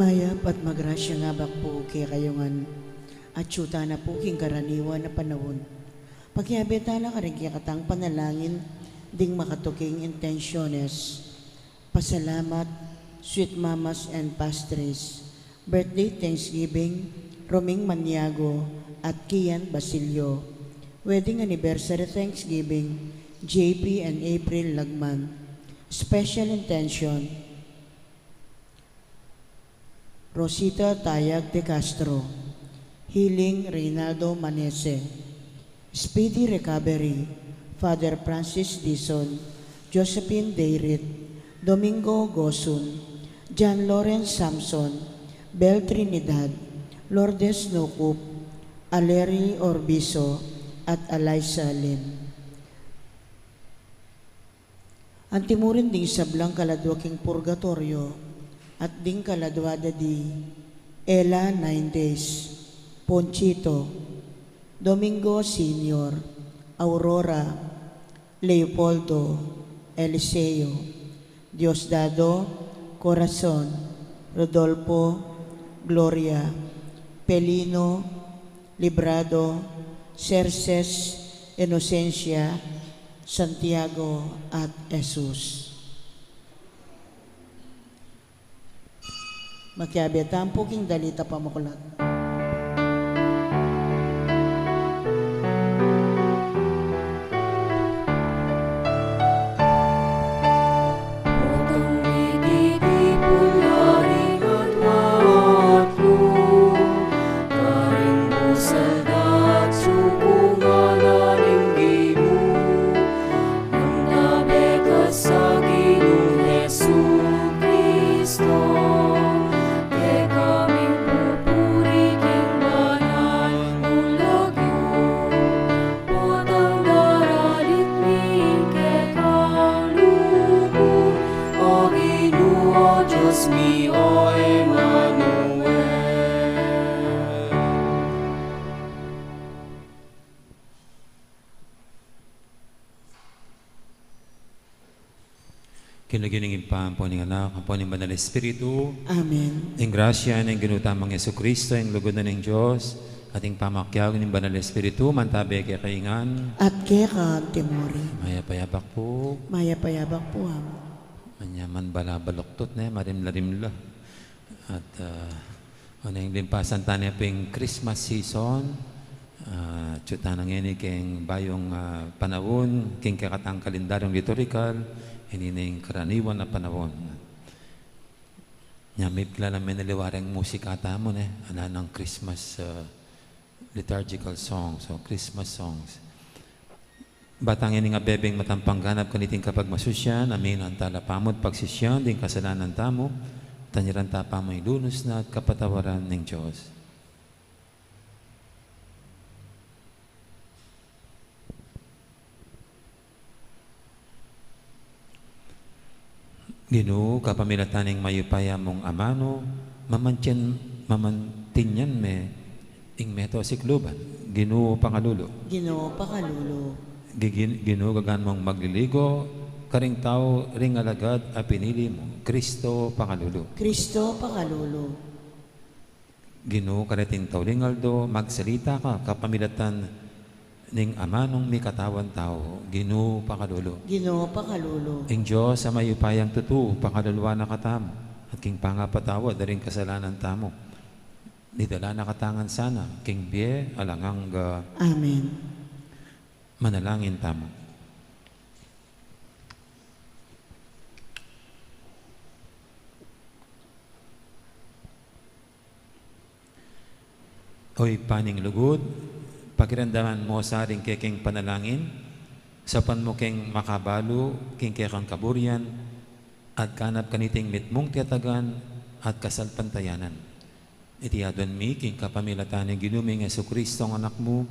Maya pat magrasya nga bak po kay kayongan at syuta na po king karaniwan na panahon. Pagkiyabeta na ka rin katang panalangin ding makatuking intensyones. Pasalamat, sweet mamas and pastres. Birthday Thanksgiving, Roming Maniago at Kian Basilio. Wedding Anniversary Thanksgiving, JP and April Lagman. Special intention, Rosita Tayag de Castro. Healing Reynaldo Manese. Speedy Recovery, Father Francis Dison, Josephine Deirit, Domingo Gosun, John Lawrence Samson, Bel Trinidad, Lourdes Nukup, Aleri Orbiso, at Alaysa Lin. Antimurin ding sablang kaladwaking purgatorio at ding kaladwada di Ella 9 days, Ponchito, Domingo Senior, Aurora, Leopoldo, Eliseo, Diosdado, Corazon, Rodolfo, Gloria, Pelino, Librado, Cerces, Inocencia, Santiago at Jesus. Makiabetan po king dalita pamukulat. Kinuginingin pa ang po ng anak, ang po ng Banal Espiritu. Amen. Ang grasya ng ginutamang Yesu Kristo, ang lugod na ng Diyos, ating pamakyag ng Banal Espiritu, mantabi kay kaingan. At kaya ka, Timori. Maya payabak po. Maya payabak po am. Manyaman balabaloktot na, marimla-rimla. At ano yung limpasan tayo po yung Christmas season. Tsuta nang ini keng bayong panahon, keng kakatang kalendaryong liturgical, hinining karaniwan na panahon. Nyamip la namin naliwarang musika tamon ana ng Christmas liturgical songs o Christmas songs. Batang ini nga bebeng matampang ganap kaniting kapag masusyan, amin ang talapamod pagsisyan, din kasalanan tamo, tanyiran tapa may lunos na at kapatawaran ng Diyos. Ginoo, kapamilataning mayupaya mong amano, mamantinyan me, ing meto sikluban. Ginoo pangalulo. Ginoo pakalulo. Ginoo gagan mong magliligo, karing tao ring alagad a pinili mo. Kristo pangalulo. Kristo pakalulo. Ginoo karating tao ring aldo, magsalita ka kapamilatan ning amanong may katawan tao, Ginoo pakalulo. Ginoo pakalulo. Ing Diyos sa mayupayang tutu, pakaluluwa na katamo, at king pangapatawa, daring kasalanan tamo. Nidala na katangan sana, king biye, alangang Amen. manalangin tamo. Oy paning lugod, pakiramdaman mo sa ring keking panalangin, sapan mo keng makabalo, king kekang kaburian, at kanap kaniting mitmong tiyatagan at kasalpantayanan. Itiyadon mi, king kapamilatan ng ginuming Yesu Kristo ang anak mo,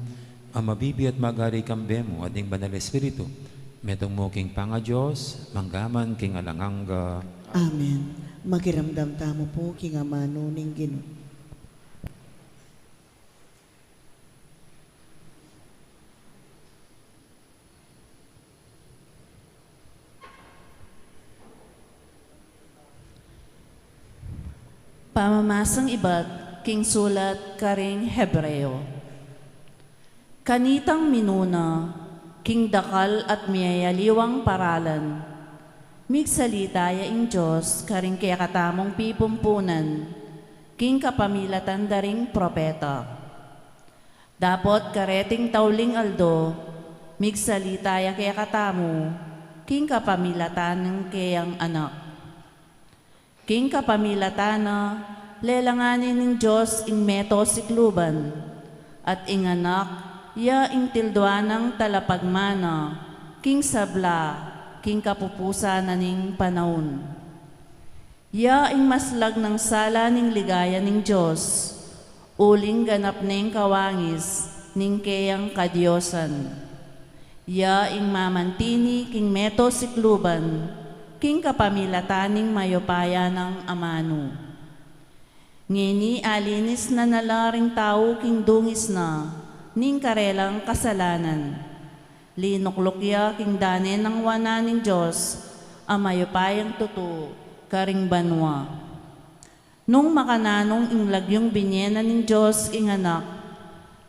ang mabibi at magari kambe mo at ng Banal Espiritu, metong mo king panga Diyos, manggaman king alanganga. Amen. Makiramdam tamo po king amano ning Ginoo. Pamamasang iba't king sulat karing Hebreo. Kanitang minuna, king dakal at miyayaliwang paralan. Migsalita ing Diyos karing kaya katamong pipumpunan, king kapamilatan daring propeta. Dapot kareting tauling aldo, migsalita kaya katamo, king kapamilatan ng kayang anak. King kapamilatan na lelanganin ng Diyos ing meto sikluban, at ing anak, ya ing tilduan ng talapagmana, king sabla, king kapupusa na ning panahon. Ya ing maslag ng sala ning ligaya ning Diyos, uling ganap ning kawangis, ning kayang kadyosan. Ya ing mamantini king meto sikluban, king kapamilataning mayopaya ng amano. Ngini alinis na nalaring tao king dungis na, ning karelang kasalanan. Linuklukya king danen ng wana ning Diyos, amayopayang tuto, karing banwa. Nung makananong ing lagyong binyena ning Diyos ing anak,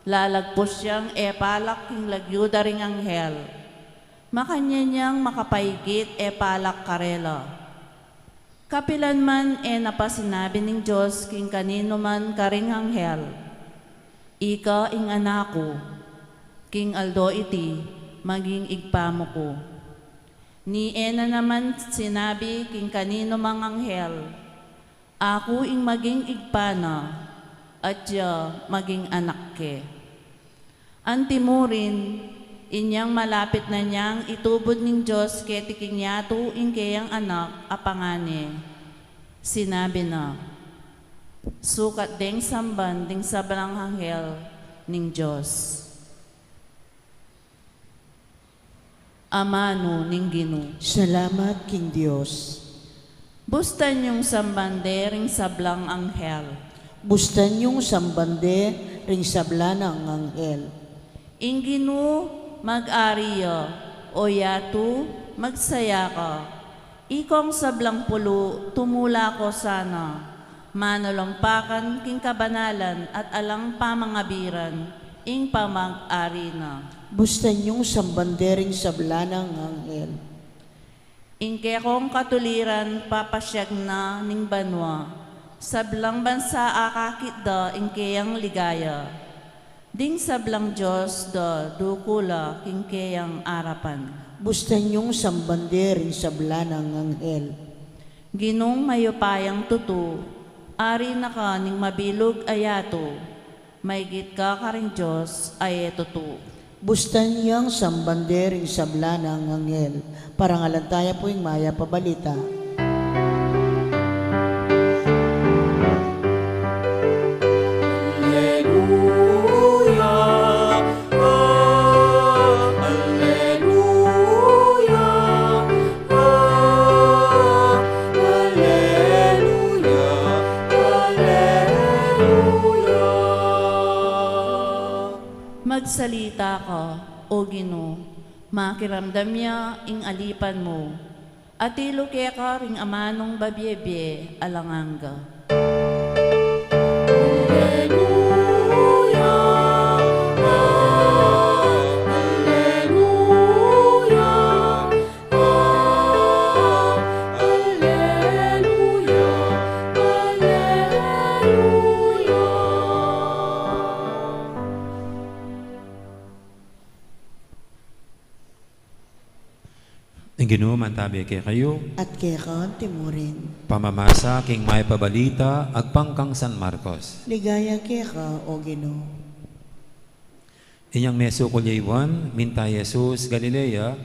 lalagpos siyang epalak king lagyo daring anghel. Makanya niyang makapaigit palak karela. Kapilan man napasinabi ng Diyos king kanino man karing anghel. Ika ing anako, king aldo iti, maging igpamo ko. Ni na naman sinabi king kanino mang anghel, ako ing maging igpana, at ya maging anak ke. Antimurin, inyang malapit na niyang itubod ng Diyos ketiking yato ing kayang anak apangane. Sinabi na, sukat ding samban ding sabalang anghel ning Diyos. Amano ning Ginoo. Salamat, King Diyos. Bustan yung sambande ring sablang anghel. Bustan yung sambande ring sabla ng anghel. Ing Ginoo mag-ariya, o yato, magsaya ka. Ikong sablang pulo, tumula ko sana. Manulampakan king kabanalan at alang pamangabiran, ing pamag-ari na. Bustan yung sambandering sabla ng anghel. Ing kekong katuliran, papasyag na ning banwa. Sablang bansa akakit da ing keyang ligaya. Ding sablang Diyos da dukula king kayang arapan. Bustan yung sambandering sabla ng anghel. Ginong mayupayang tutu, ari na ka ning mabilog ayato, maygit ka karing Diyos ay tutu. Bustan yung sambandering sabla ng anghel. Parangalan tayo po yung maya pabalita. Magsalita ka, O Ginoo, makiramdam niya ing alipan mo, at iluke ka ring amanong babyebye alanganga. Ginoo mantabi kay kayo, At kaya kaon timurin. pamamasa king may pabalita, agpangkang San Marcos. Ligaya kaya ka, O Ginoo. Inyang meso ko Iwan, minta Jesus Galilea,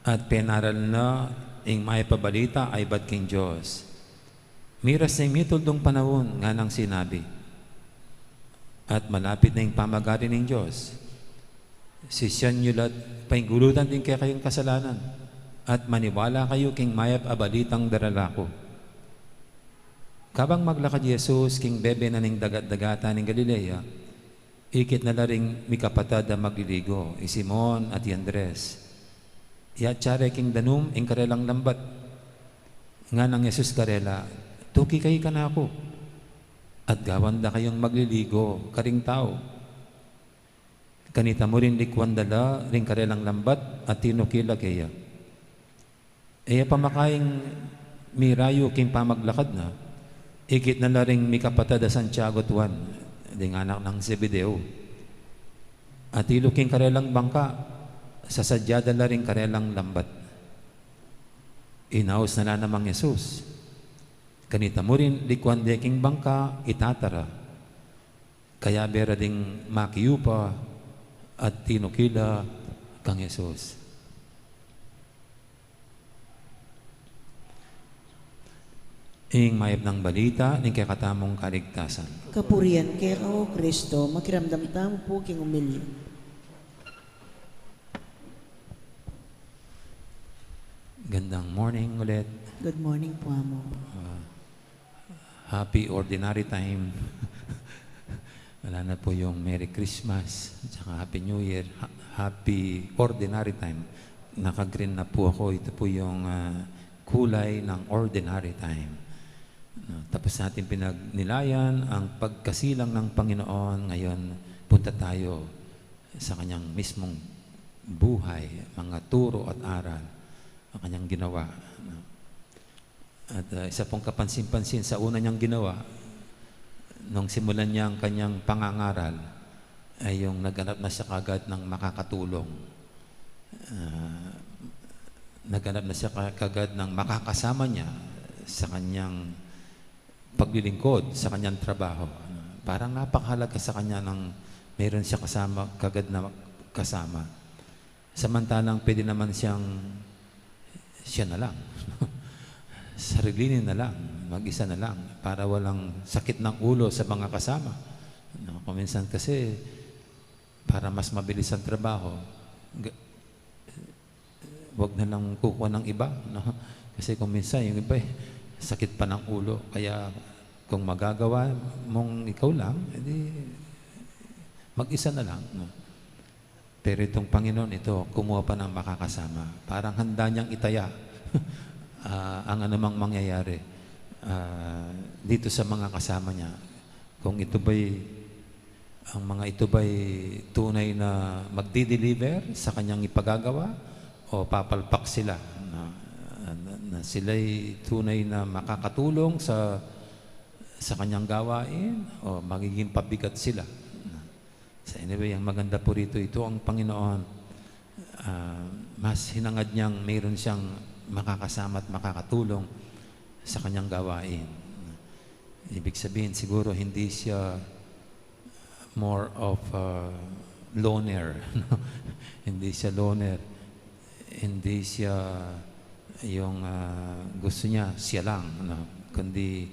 at penaral na ing may pabalita ay bat king Diyos. Miras na mituldong panahon nga nang sinabi. At malapit na yung pamagari ng Diyos. Sisyan nyo lahat, paingulutan din kaya kayong kasalanan. At maniwala kayo king mayap abalitang daralako. Kabang maglakad Jesus king bebe na ning dagat-dagata ning Galilea, ikit na laring mikapatad na magliligo, Simon at Andres. Iatsare king danum ing karelang lambat. Nga nang Jesus karela, tuki kay ka na ako. at gawanda kayong magliligo, karing tao. Kanita mo rin likwandala, ring karelang lambat, at tinukila kaya. Eya pamakaing mirayo king pamaglakad na, ikit na la ring mi kapatada Santiago tuwan, ding anak ng Zebedeo. At iluking karelang bangka, sasadyada la ring karelang lambat. Inaos na la namang Yesus. Kanita mo rin likwande king bangka, itatara. Kaya bera ding makiyupa at tinukila kang Yesus. Ing mayab ng balita, ning kay katamong kaligtasan. Kapurian kay o Kristo, makiramdam tamo po king umili. Gandang morning ulit. Good morning po, amo. Happy ordinary time. Wala na po yung Merry Christmas, tsaka Happy New Year. Happy ordinary time. Naka-green na po ako. Ito po yung kulay ng ordinary time. Tapos natin pinagnilayan ang pagkasilang ng Panginoon. Ngayon, punta tayo sa kanyang mismong buhay, mga turo at aral, ang kanyang ginawa. At isa pong kapansin-pansin sa una niyang ginawa, nung simulan niya ang kanyang pangangaral, ay yung naghanap na siya kagad ng makakatulong. Naghanap na siya kagad ng makakasama niya sa kanyang paglilingkod, sa kanyang trabaho. Parang napakahalaga sa kanya ng mayroon siya kasama, kagad na kasama. Samantalang pwede naman siya na lang. Sarilinin na lang, mag-isa na lang, para walang sakit ng ulo sa mga kasama. Kuminsan kasi, para mas mabilis ang trabaho, wag na lang kukuha ng iba. No? Kasi kuminsan, yung iba sakit pa ng ulo. Kaya kung magagawa mong ikaw lang, edi mag-isa na lang. No? Pero itong Panginoon, ito, kumuha pa ng makakasama. Parang handa niyang itaya ang anumang mangyayari dito sa mga kasama niya. Kung ito ang mga ito ba'y tunay na magdi-deliver sa kanyang ipagagawa o papalpak sila na sila'y tunay na makakatulong sa kanyang gawain o magiging pabigat sila. So anyway, ang maganda po rito, ito ang Panginoon. Mas hinangad niyang mayroon siyang makakasama at makakatulong sa kanyang gawain. Ibig sabihin, siguro hindi siya more of a loner. Hindi siya loner. Hindi siya yung gusto niya, siya lang. No? Kundi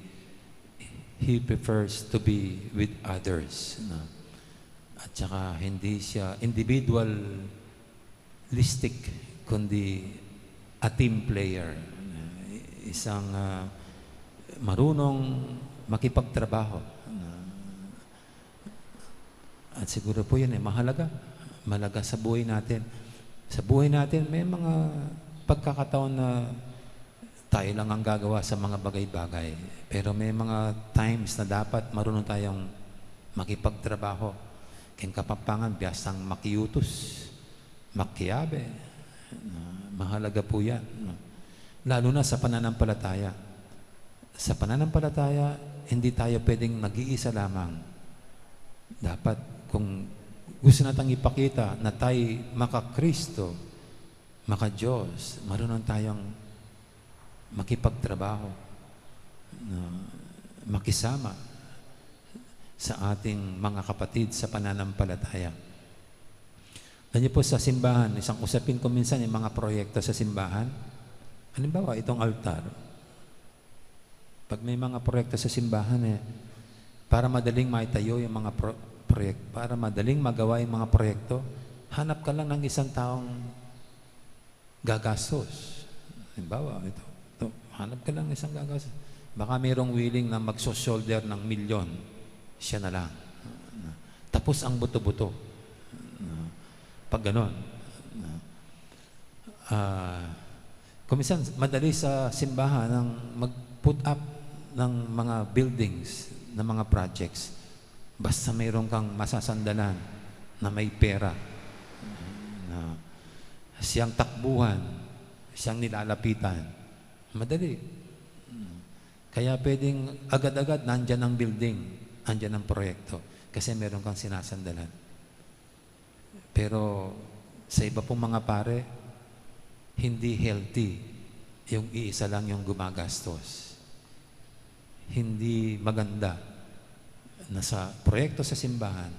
he prefers to be with others. No? At saka hindi siya individualistic, kundi a team player. Isang marunong makipagtrabaho. At siguro po yun mahalaga. Mahalaga sa buhay natin. Sa buhay natin, may mga pagkakataon na tayo lang ang gagawa sa mga bagay-bagay. Pero may mga times na dapat marunong tayong makipagtrabaho. Kaya kapampangan, biyasang makiutos, makiyabe. Mahalaga po yan. Lalo na sa pananampalataya. Sa pananampalataya, hindi tayo pwedeng nag-iisa lamang. Dapat, kung gusto natang ipakita na tayo maka-Kristo, maka-Diyos, marunong tayong makipagtrabaho, makisama sa ating mga kapatid sa pananampalataya. Alam niyo po sa simbahan, isang usapin ko minsan yung mga proyekto sa simbahan. Halimbawa, itong altar. Pag may mga proyekto sa simbahan, para madaling maitayo yung mga proyekto, para madaling magawa yung mga proyekto, hanap ka lang ng isang taong gagastos. Halimbawa, ito, hanap ka lang ng isang gagastos. Baka mayroong willing na magso-shoulder ng 1,000,000. Siya na lang. Tapos ang buto-buto. Pag ganon. Kuminsan, madali sa simbahan ang mag-put up ng mga buildings ng mga projects. Basta mayroon kang masasandalan na may pera, na siyang takbuhan, siyang nilalapitan, madali. Kaya pwedeng agad-agad nandyan ang building, nandyan ang proyekto, kasi meron kang sinasandalan. Pero sa iba pong mga pare, hindi healthy yung iisa lang yung gumagastos. Hindi maganda na sa proyekto sa simbahan,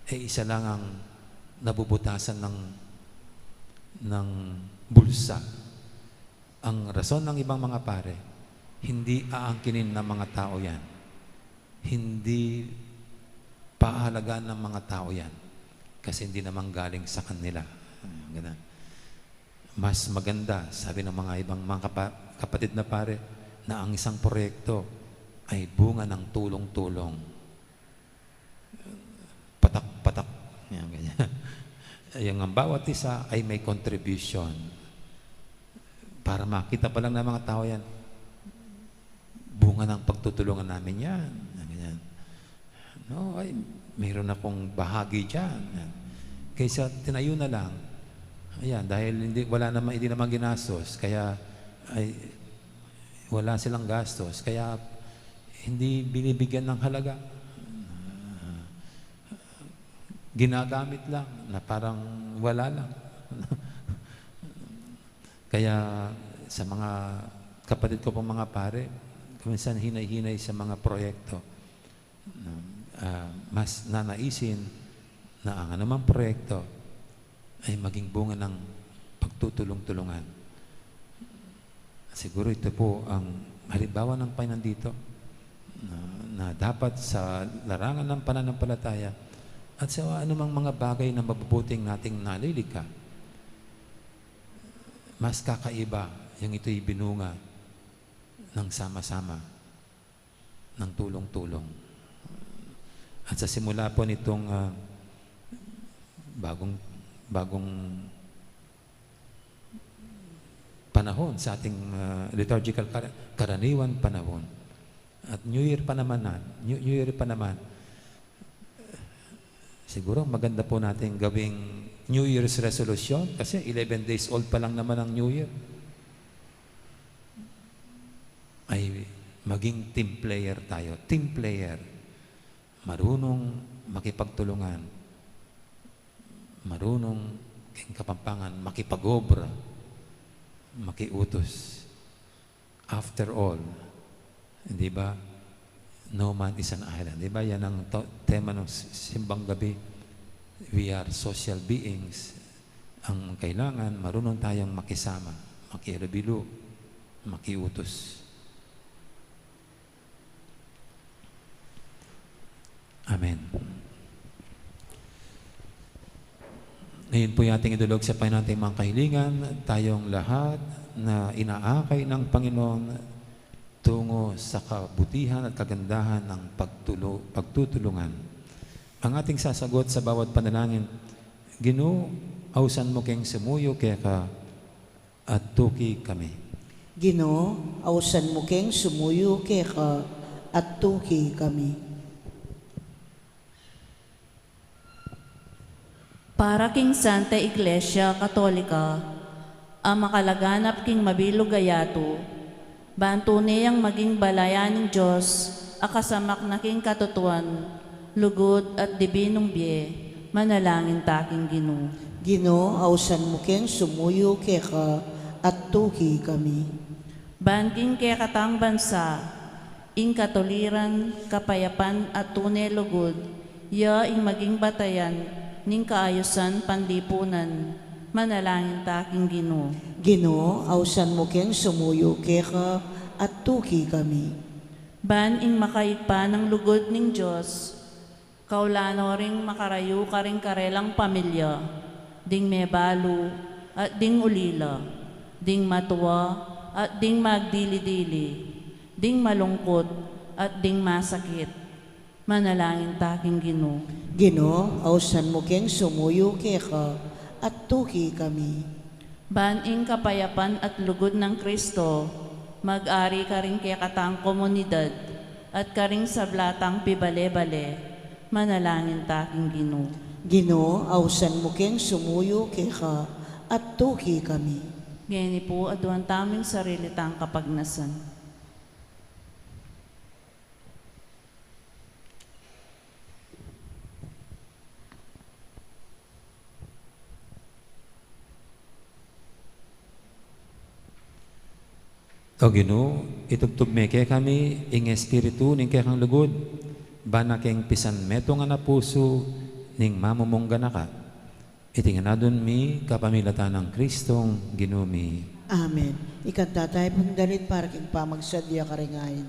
isa lang ang nabubutasan ng bulsa. Ang rason ng ibang mga pare, hindi aangkinin ng mga tao yan. Hindi paahalagaan ng mga tao yan. Kasi hindi naman galing sa kanila. Ganun. Mas maganda, sabi ng mga ibang mga kapatid na pare, na ang isang proyekto ay bunga ng tulong-tulong. Patak-patak. Yan, ganyan. Yung ang bawat isa ay may contribution. Para makita pa lang ng mga tao yan, bunga ng pagtutulungan namin yan. Ganyan. No, ay, mayroon akong bahagi dyan. Kaysa tinayo na lang, ayan, dahil hindi naman ginastos, kaya ay wala silang gastos, kaya hindi binibigyan ng halaga. Ginagamit lang na parang wala lang. Kaya sa mga kapatid ko pong mga pare, minsan hinay-hinay sa mga proyekto. Mas nanaisin na ang anumang proyekto ay maging bunga ng pagtutulong-tulungan. Siguro ito po ang halimbawa ng Panginoon dito na dapat sa larangan ng pananampalataya at sa anumang mga bagay na mabubuting nating nalilikha, mas kakaiba yung ito'y binunga ng sama-sama, ng tulong-tulong. At sa simula po nitong bagong panahon sa ating liturgical karaniwan panahon, at New Year pa naman, siguro maganda po natin gawing New Year's resolution kasi 11 days old pa lang naman ang New Year. Ay maging team player tayo. Team player. Marunong makipagtulungan. Marunong king kapampangan, makipag-obra, makiutos. After all, di ba? No man is an island. Di ba? Yan ang tema ng simbang gabi. We are social beings. Ang kailangan, marunong tayong makisama, makirabilo, makiutos. Amen. Ngayon po yung ating idulog sa Panginoon ating mga kahilingan, tayong lahat na inaakay ng Panginoon tungo sa kabutihan at kagandahan ng pagtutulungan. Ang ating sasagot sa bawat panalangin, Ginoo, ausan mo keng sumuyo kaya ka at tuki kami. Ginoo, ausan mo keng sumuyo keka at tuki kami. Para king Santa Iglesia Katolika, ang makalaganap king mabilog gayato, banto niyang maging balayan ng Diyos, akasamak na king katutuan, lugod at dibinong biye, manalangin taking Ginoo. Ginoo, ausan mo keng sumuyo keka at tuki kami. Banking kaya katang bansa, ing katoliran, kapayapan at tunay lugod, ya ing maging batayan, ning kaayusan panlipunan, manalangin taking Ginoo. Ginoo, ausan mo keng sumuyo keka at tuki kami. Ban ing makaigpa ng lugod ning Diyos, kaulano ring makarayo ka ring karelang pamilya, ding mebalo at ding ulila, ding matuwa at ding magdili-dili, ding malungkot at ding masakit. Manalangin taking Ginoo. Ginoo, ausan mo keng sumuyo keka at tuki kami. Ban ing kapayapan at lugod ng Kristo, mag-ari ka rin kaya katang komunidad, at karing sablatang pibale-bale, manalangin taking Ginoo. Ginoo, awsan mo keng sumuyo keka at tuki kami. Ngayon po, aduan taming sarili tang kapagnasan. O Ginoo, itugtog me kay kami, ing espiritu ning kay kang lugod, bana keng pisan meto nga na puso, ning mamumongga na ka. Itinganadon mi, kapamilatan ng Kristong ginumi. Amen. Ikanta tayo pong dalit para king pamagsadya karingayin.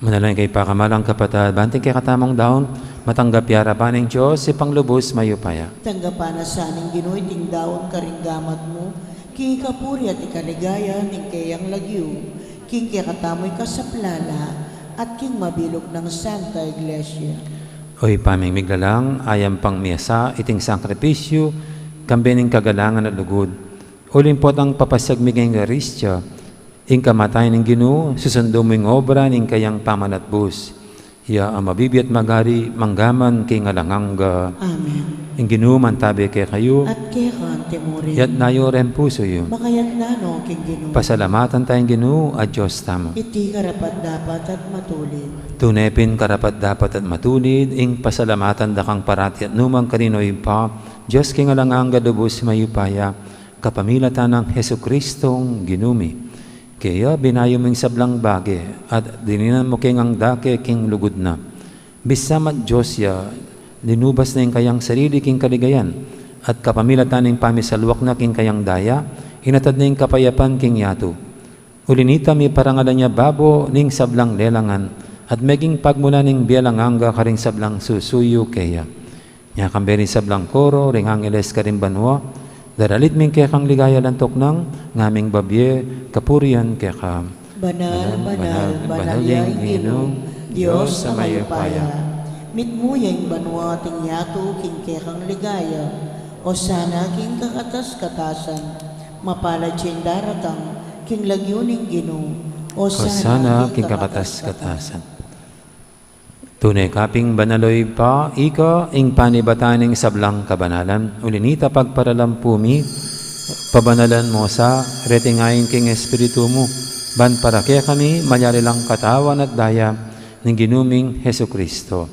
Manalangin kay pakamalang kapatid, banting kay katamong daon, matanggap yara pa ng Diyos, si panglubos mayupaya. Tanggapan na sa aning Ginoo ting daon karinggamat mo, king kapuri at ikaligaya ning kayang lagyo, king katamoy kasaplala, at king mabilog ng Santa Iglesia. Oy paming miglalang, ayam pang miyasa, iting sakripisyo, kambening kagalangan at lugod. Ulimpot ang papasagmiging garistya, ing kamatay ng Ginoo, susundo mo yung obra ng kayang pamalatbus. Iya ang mabibiat magari, manggaman kay ngalanganga. Amen. Ing Ginoo mantabi kay kayo, At kaya kan temurin, yat nayo ren puso yun. makayat na no king Ginoo. Pasalamatan tayong Ginoo at Diyos tamo. Iti karapat dapat at matulid. Tunepin karapat dapat at matulid, ing pasalamatan dakang parati at numang kaninoy pa, Diyos king ngalanganga dubos mayupaya, kapamilatan ng Hesu Kristong ginumi. Kaya binayo mong sablang bagi at dininan mo king ang dake king lugod na. Bisamat Diyos ya, linubas na yung kayang sarili king kaligayan at kapamilatan ng pamisalwak na king kayang daya, hinatad na yung kapayapan king yato. Ulinita mi parangalan niya babo ning sablang lelangan at meging pagmula ning bialanganga karing sablang susuyo kaya. Nya kamberi sablang koro ring angeles karing banwa, daralit ming kaya kang ligaya lantok ng ngaming babye, kapurian kaya ka. Banal, banal, banal yang Ginoo, Diyos sa mayupaya. Mitmo yang banwa ting yato king kekang ligaya, o sana king kakatas-katasan, mapalad siyang daratang king lagyuning Ginoo, o O sana king kakatas-katasan. Tunay kaping banaloy pa, ika, ing panibataning sablang kabanalan, ulinita pagparalampumi, pabanalan mo sa retingayin king espiritu mo, ban para kaya kami, manyari lang katawan at daya, ng ginuming Hesu Kristo.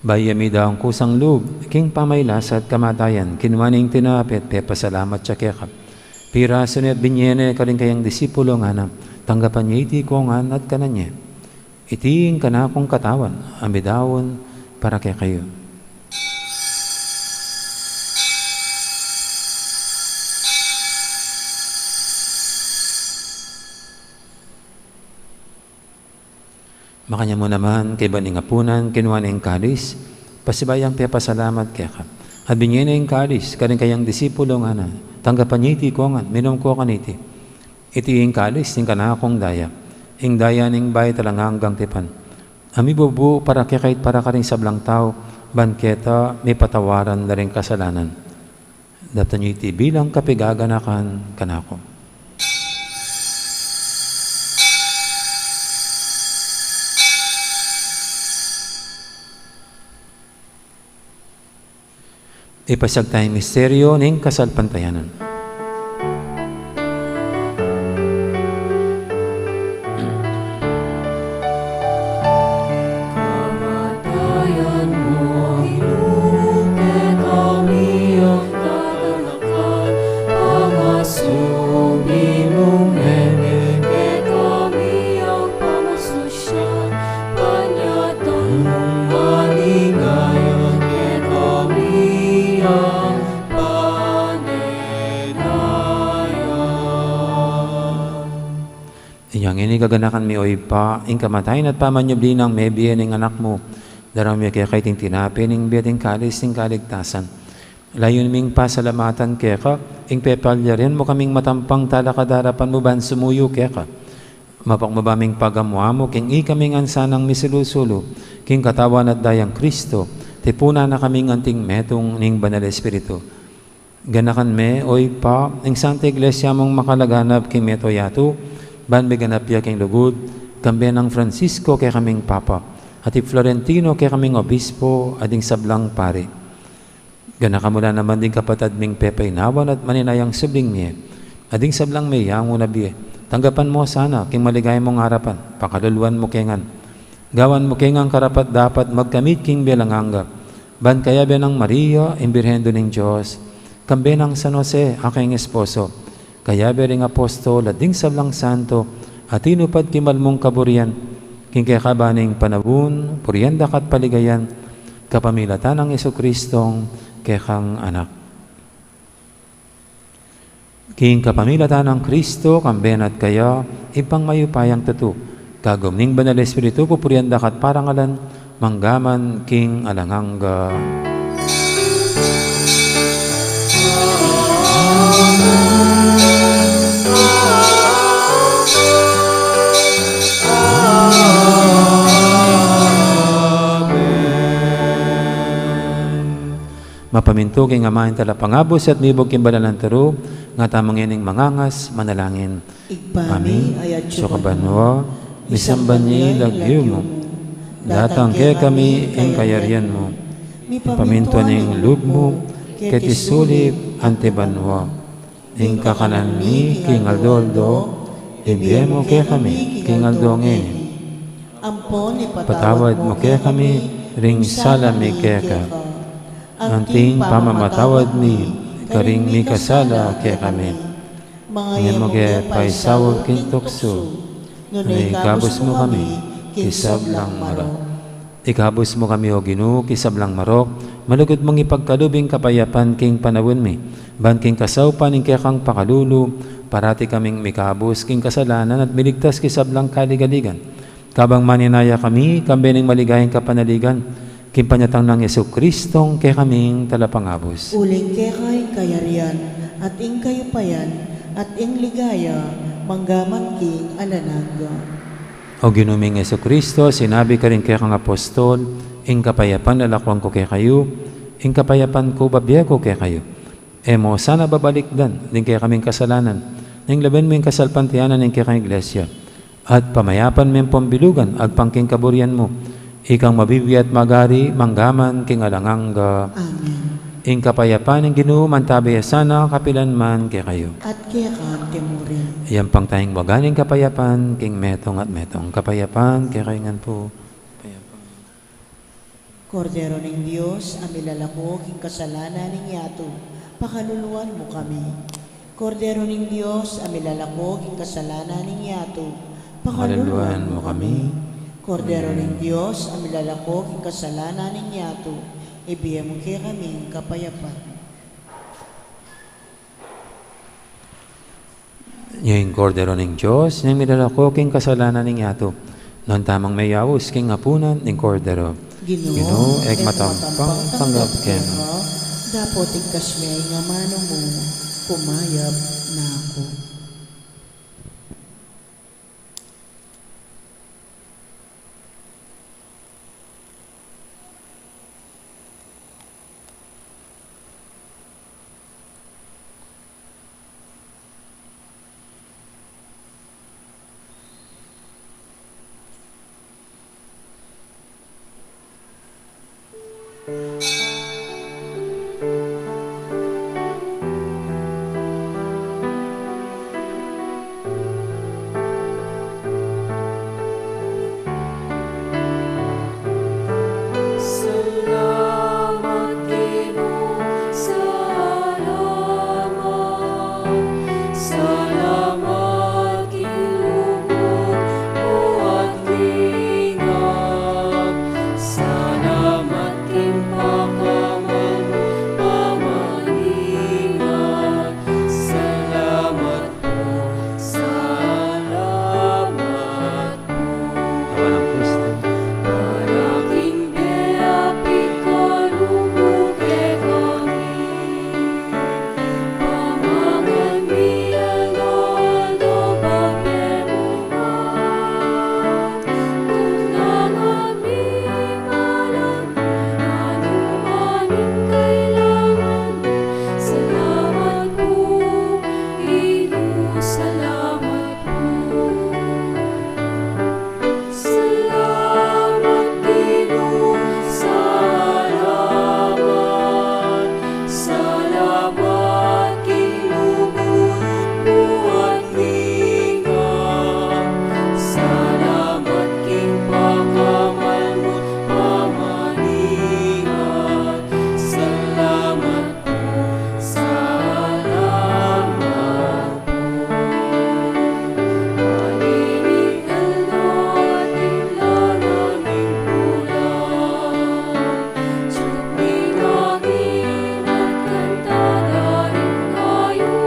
Bayami daw ang kusang loob, king pamaylas at kamatayan, kinwaning tinapit, pasalamat siya kaya ka. Pira sunod binyene kaling kayang disipulo nga na, tanggapan niya iti kongan at kananya. Iting ka na kong katawan, amidawon para kay kayo. Makanya mo naman kay baning apunan, kinuha na yung kalis, pasibayang pasalamat kaya ka. At binigyan na yung kalis, karing kayang disipulo nga na, tanggapan niya iti ko nga, minum ko kaniti. Iti yung kalis, yung kanakong daya. Yung daya ning bay talang hanggang tipan. Ami bubu para kaya kahit para ka rin sablang tao, banketa, may patawaran na rin kasalanan. Dapat niyo iti bilang kapigaganakan kanako. Ipasag tayong misteryo ng kasalpantayanan. Kamatayan mo, inuulit kami ang kagalakan. Pangasubi mong eme, kami ang pamasusyan. Panyatan mong maligaya, kami ang panenaya. Inyang ini kaganakan mi oy pa, ing kamatayan at pamanyabli ng mebiye ng anak mo, darami kaya kay ting tinapi ng biyating kalis ng kaligtasan. Layon ming pasalamatan kaya ka, ing pepalyarin mo kaming matampang talakadarapan mo ban sumuyo kaya ka. Mapakmabaming pagamuha mo, king ikaming ansanang misilusulo, king katawan at dayang Kristo, tipuna na kaming anting metong ning banal espiritu. Ganakan me, oy pa, ing Santa Iglesia mong makalaganap king meto yato, ban biganap ya king lugod, kambe ng Francisco kay kaming Papa, at Florentino kay kaming Obispo, ading sablang pare. Ganaka mula naman din kapatad ming Pepe Nawan at maninayang subling miye, ading sablang may yango na biye. Tanggapan mo sana, king maligay mong harapan, pakaluluan mo kengan. Gawan mo kengang karapat dapat magkamit king belanganga. Ban kaya benang Maria, imbirhendo ng Diyos, kambe ng San Jose, aking esposo, kaya bering apostol, at ding sablang santo, at inupad kimal mong kaburian, king kaya kabaning panabun, purianda kat paligayan, kapamilatan ng Jesucristong kekang anak. King kapamilatan ng Kristo, kamben at kaya, ipang mayupayang tutu. Kagom ning banal espiritu, pupurianda kat parangalan, manggaman king alanganga. Mapaminto king amahin tala pangabos at mibog king banalan taro, nga tamang ining mangangas, manalangin. Igpami ayat So kabanwa, misamban niya lagyo mo, datang kaya kami ing kayarian mo, ipaminto ning loob mo, ketisulip antibanwa, ing kakanan mi king aldoldo, ibigay mo kaya kami king aldongin. Ampon Patawad mo kaya kami, ring salami kaya ka. Anting pamamatawad mi, karing mi kasala kaya kami. Ngayon mo kaya paisawag kintokso, nunay ikabos mo kami, kisablang marok. Ikabos mo kami o Ginoo, kisablang marok, malugod mong ipagkalubing kapayapan king panawin mi, ban king kasawpan ing kaya kang pakalulu, parati kaming mikabos king kasalanan at miligtas kisablang kaligaligan. Kabang maninaya kami, kambening maligayang kapanaligan, kimpanyatang ng Jesucristong kay kaming talapangabos. Uling kay kayarian at ing kayupayan at ing ligaya manggaman king alananga. O ginuming Jesucristo, sinabi ka rin kay kang apostol, ing kapayapan lalakwang ko kay kayo, ing kapayapan ko babiya ko kay kayo. Emo sana babalikdan, din kay kaming kasalanan, ning laban mo yung kasalpantiyanan ning kay kang iglesia, at pamayapan mo yung pambilugan, agpangking kaburian mo, ikang mabibi at magari, manggaman, king alanganga. Amen. Ing kapayapan ng Ginoo, mantabaya sana, kapilan man kay kayo. At kaya ka timurin. Iyan pang tayong waganing kapayapan, king metong at metong. Kapayapan, kay kaingan po. Kapayapan. Kordero ng Diyos, amilalako king kasalanan ng yato, pakaluluan mo kami. Kordero ng Diyos, amilalako king kasalanan ng yato, Pakaluluan mo kami. Kordero ng Diyos, amilalako king kasalanan ng yato, ibigay mo kaya kaming kapayapan. Yung kordero ng Diyos, na milalako king kasalanan ng yato, Non tamang mayawos king apunan ning kordero. Ginoo, eg matampang tanggap ken. Dapat igkas may nga mano mo, kumayab na ako. Salamat Ginoo, salamat. Salamat Ginoo, buhat lingap. Salamat king pakamal mo pamaningat. Salamat po, salamat po. Awa ng Kristo. Paraking beapit kalumuke kami, pamangan miyanol do pagkemungan, tunang aming malam, anumaning kailangan. Salamat po, Ginoo, salamat po. Salamat Ginoo, salamat. Salamat Ginoo, buhat lingap. Salamat king pakamal mo pamaningat. Salamat po, salamat po. Maniningil natin lalangin pulang, suming angin at kanta na rin kayo.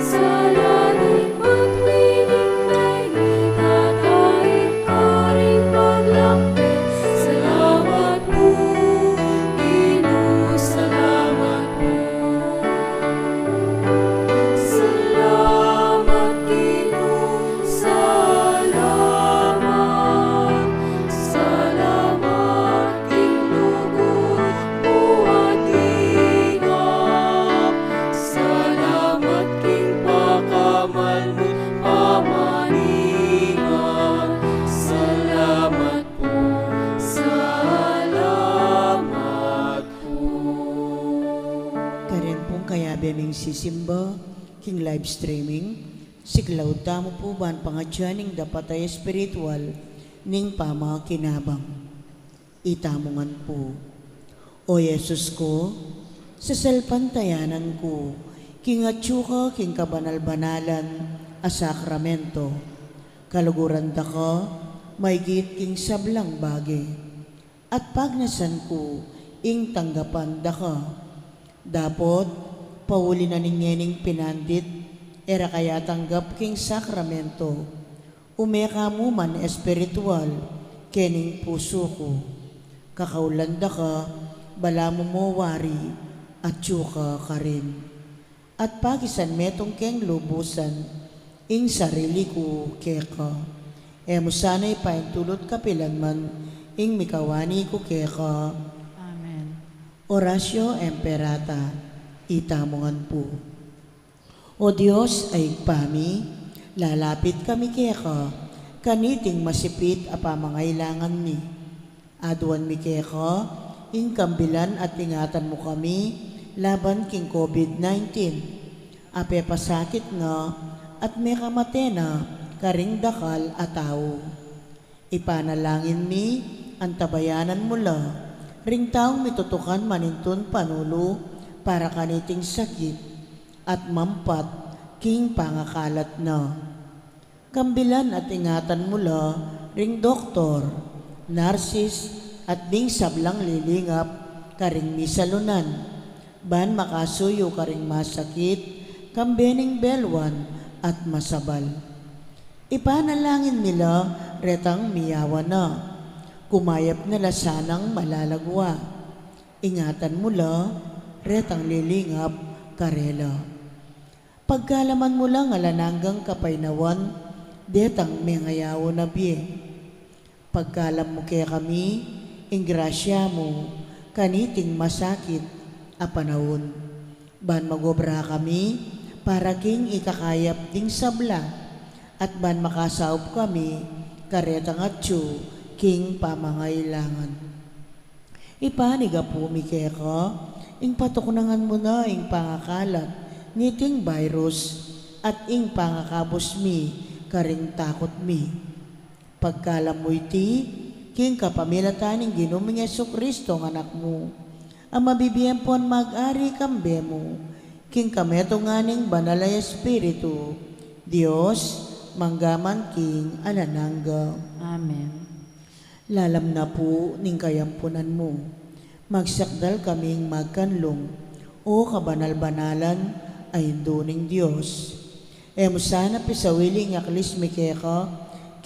Sa langit magwiling-wiling at kahit karing maglakbay. Salamat po, Ginoo, salamat po. Salamat Ginoo, salamat. Salamat king lugod, buhat lingap. Salamat king pakamal mo pamaningat. Salamat po, salamat po. Karen pong kaya beming sisimba, king live streaming, siglaw tamo po ban pangadyaning dapat ay spiritual, ning pama kinabang. Itamongan po. O Yesus ko, sa salpantayanan ko, king atsuka king kabanal-banalan a sakramento, kaluguran da ka, may git king sablang bagay, at pagnasan ko, ing tanggapan da ka. Dapot, pauli na ninyening pinandit, era kaya tanggap king sakramento, umeka mo man espiritual, kening puso ko. Kakaulanda ka, bala mo mo wari, at tsuka ka rin. At pagisan metong keng lubusan, ing sarili ko keka. Emo sana'y paintulot kapilan man, ing mikawani ko keka. Amen. Orasyo Emperata, itamongan po. O Diyos ay pami, lalapit kami keka, kaniting masipit a pamangailangan mi. Aduan mi keka, ing kambilan at ingatan mo kami, laban king COVID-19. Ape pasakit nga, at may kamatena, karing dakal at tao. Ipanalangin mi, ang tabayanan mula, ring taong mitutukan manintun panulo, para kaniting sakit, at mampat, king pangakalat na. Kambilan at ingatan mula, ring doktor, narsis, at ding sablang lilingap, karing misalunan, ban makasuyo karing masakit, kambening belwan, at masabal. Ipanalangin nila retang miyawa na. Kumayap nila sanang malalagwa. Ingatan mo la, retang lilingap karela. Pagkalaman mo lang alananggang kapainawan, detang mengayaw na biye. Pagkalam mo kaya kami, ingrasya mo, kaniting masakit a panahon. Ban magobra kami, para king ikakayap ding sabla, at ban makasaop kami, karetang atyo, king pamangailangan. Ipaniga po mi kaya ka, ing patuknangan mo na ing pangakalat, ngiting virus, at ing pangakabos mi, karing takot mi. Pagkalam mo iti, king kapamilatan ng Ginoong Jesucristo ng anak mo, ang mabibigyan po mag-ari kambe mo, king kameto nga ning banalay Espiritu, Diyos, manggaman king ananangga. Amen. Lalam na po ning kayampunan mo, magsakdal kaming magkanlong, o kabanal-banalan ay duning Diyos. Emo sana pisawiling aklis mi keka,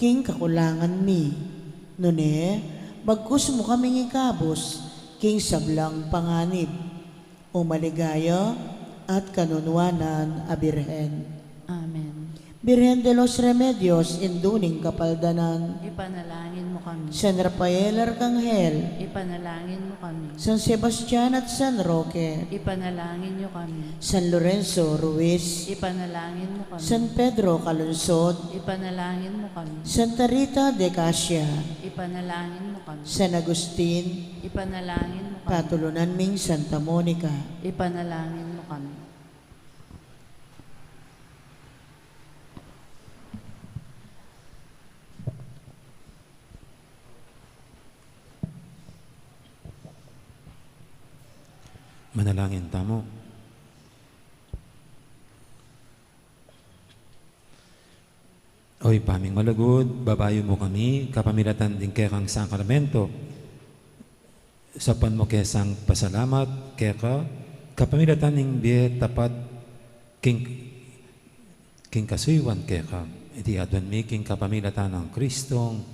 king kakulangan mi. Nune, bagkus mo kaming ikabos, king sablang panganib, o maligaya at kanunwanan a Birhen. Amen. Birhen de los Remedios, induning kapaldanan, Ipanalangin mo kami. San Rafael Arcangel, Ipanalangin mo kami. San Sebastian at San Roque, Ipanalangin niyo kami. San Lorenzo Ruiz, Ipanalangin mo kami. San Pedro Calungsod, Ipanalangin mo kami. Santa Rita de Casia, Ipanalangin mo kami. San Agustin, Ipanalangin mo kami. Patulunan ming Santa Monica. Ipanalangin mo kami. Manalangin tamo. Oy, paming malagod, babayo mo kami, kapamilatan din kaya kang sakramento. Sapan mo kaya sang pasalamat, kaya ka, kapamilatan ng biye tapat, king kasuywan kaya ka. Iti adwan mi king kapamilatan ng Kristong